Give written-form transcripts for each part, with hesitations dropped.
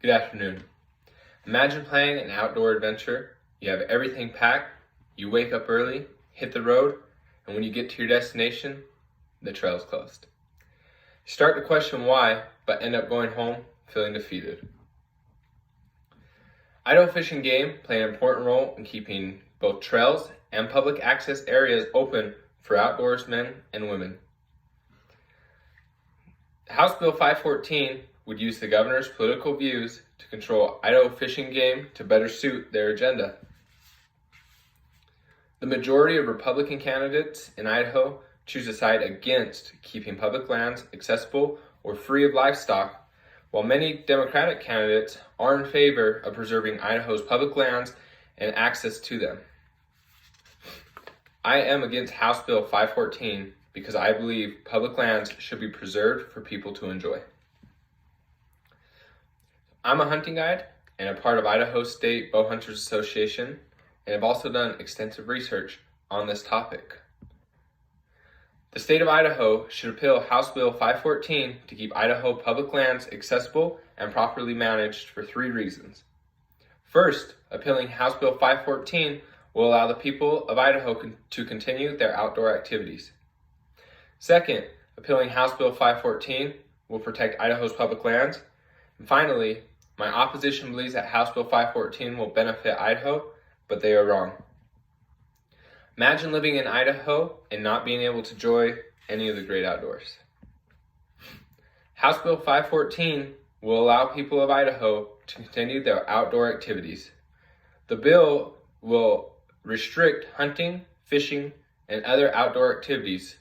Good afternoon. Imagine planning an outdoor adventure. You have everything packed, you wake up early, hit the road, and when you get to your destination, the trail's closed. You start to question why, but end up going home feeling defeated. Idaho Fish and Game play an important role in keeping both trails and public access areas open for outdoorsmen and women. House Bill 514 would use the governor's political views to control Idaho Fish and Game to better suit their agenda. The majority of Republican candidates in Idaho choose a side against keeping public lands accessible or free of livestock, while many Democratic candidates are in favor of preserving Idaho's public lands and access to them. I am against House Bill 514 because I believe public lands should be preserved for people to enjoy. I'm a hunting guide and a part of Idaho State Bow Hunters Association, and have also done extensive research on this topic. The state of Idaho should repeal House Bill 514 to keep Idaho public lands accessible and properly managed for 3 reasons. First, repealing House Bill 514 will allow the people of Idaho to continue their outdoor activities. Second, repealing House Bill 514 will protect Idaho's public lands. And finally, my opposition believes that House Bill 514 will benefit Idaho, but they are wrong. Imagine living in Idaho and not being able to enjoy any of the great outdoors. House Bill 514 will allow people of Idaho to continue their outdoor activities. The bill will restrict hunting, fishing, and other outdoor activities,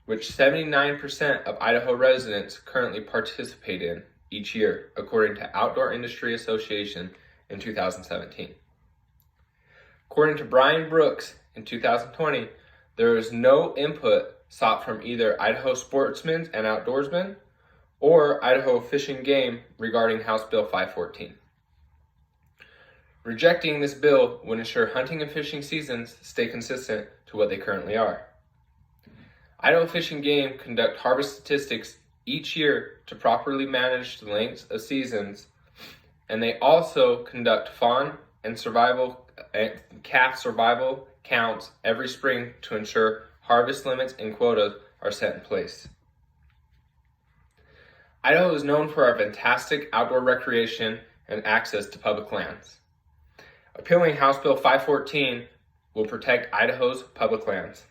which 79% of Idaho residents currently participate in each year, according to Outdoor Industry Association in 2017. According to Brian Brooks in 2020, there is no input sought from either Idaho sportsmen and outdoorsmen or Idaho Fish and Game regarding House Bill 514. Rejecting this bill would ensure hunting and fishing seasons stay consistent to what they currently are. Idaho Fish and Game conduct harvest statistics each year to properly manage the lengths of seasons, and they also conduct fawn and calf survival counts every spring to ensure harvest limits and quotas are set in place. Idaho is known for our fantastic outdoor recreation and access to public lands. Repealing House Bill 514 will protect Idaho's public lands.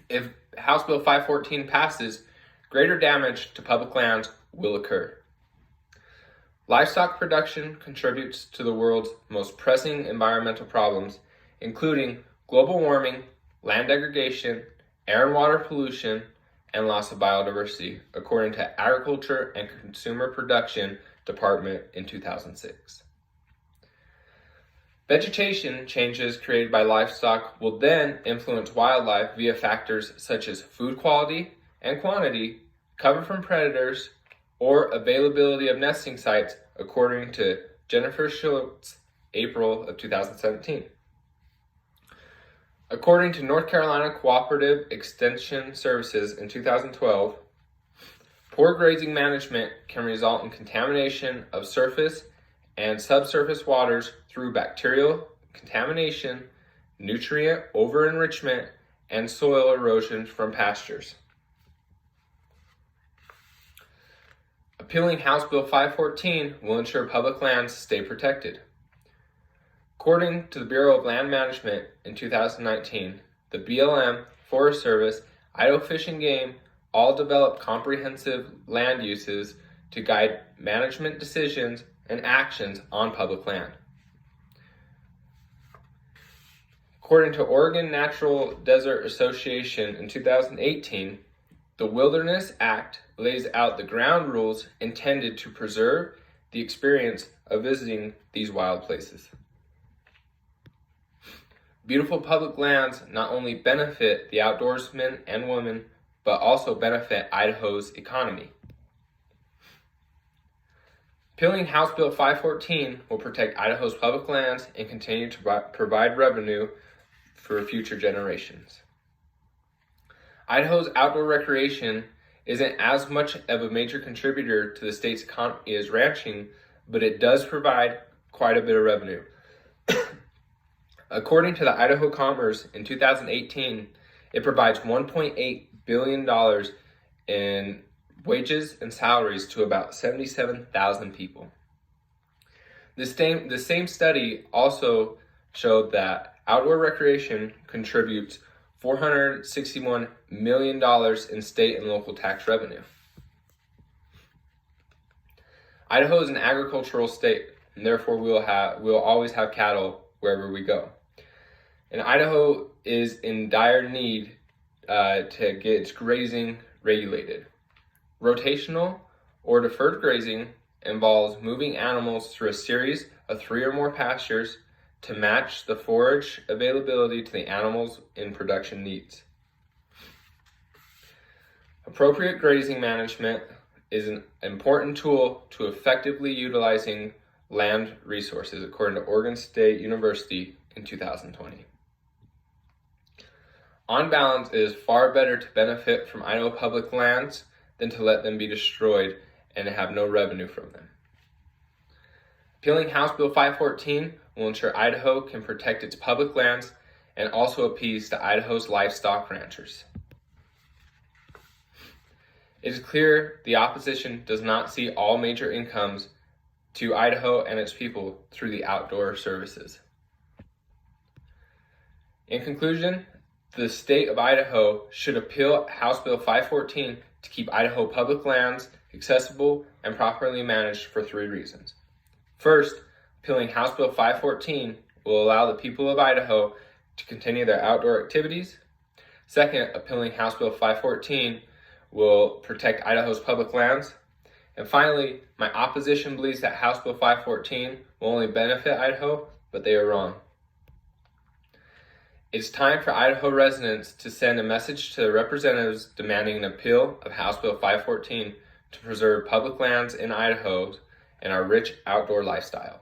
If House Bill 514 passes, greater damage to public lands will occur. Livestock production contributes to the world's most pressing environmental problems, including global warming, land degradation, air and water pollution, and loss of biodiversity, according to Agriculture and Consumer Production Department in 2006. Vegetation changes created by livestock will then influence wildlife via factors such as food quality and quantity, cover from predators, or availability of nesting sites, according to Jennifer Schultz, April of 2017. According to North Carolina Cooperative Extension Services in 2012, poor grazing management can result in contamination of surface and subsurface waters through bacterial contamination, nutrient over-enrichment, and soil erosion from pastures. Repealing House Bill 514 will ensure public lands stay protected. According to the Bureau of Land Management in 2019, the BLM, Forest Service, Idaho Fish and Game all developed comprehensive land uses to guide management decisions and actions on public land. According to Oregon Natural Desert Association in 2018, the Wilderness Act lays out the ground rules intended to preserve the experience of visiting these wild places. Beautiful public lands not only benefit the outdoorsmen and women, but also benefit Idaho's economy. Repealing House Bill 514 will protect Idaho's public lands and continue to provide revenue for future generations. Idaho's outdoor recreation isn't as much of a major contributor to the state's economy as ranching, but it does provide quite a bit of revenue. According to the Idaho Commerce in 2018, it provides $1.8 billion in wages and salaries to about 77,000 people. The same study also showed that outdoor recreation contributes $461 million in state and local tax revenue. Idaho is an agricultural state, and therefore we will always have cattle wherever we go. And Idaho is in dire need to get its grazing regulated. Rotational or deferred grazing involves moving animals through a series of 3 or more pastures to match the forage availability to the animals in production needs. Appropriate grazing management is an important tool to effectively utilizing land resources, according to Oregon State University in 2020. On balance, it is far better to benefit from Idaho public lands than to let them be destroyed and have no revenue from them. Repealing House Bill 514 will ensure Idaho can protect its public lands and also appease to Idaho's livestock ranchers. It is clear the opposition does not see all major incomes to Idaho and its people through the outdoor services. In conclusion, the state of Idaho should appeal House Bill 514 to keep Idaho public lands accessible and properly managed for 3 reasons. First, appealing House Bill 514 will allow the people of Idaho to continue their outdoor activities. Second, appealing House Bill 514 will protect Idaho's public lands. And finally, my opposition believes that House Bill 514 will only benefit Idaho, but they are wrong. It's time for Idaho residents to send a message to their representatives demanding an appeal of House Bill 514 to preserve public lands in Idaho and our rich outdoor lifestyle.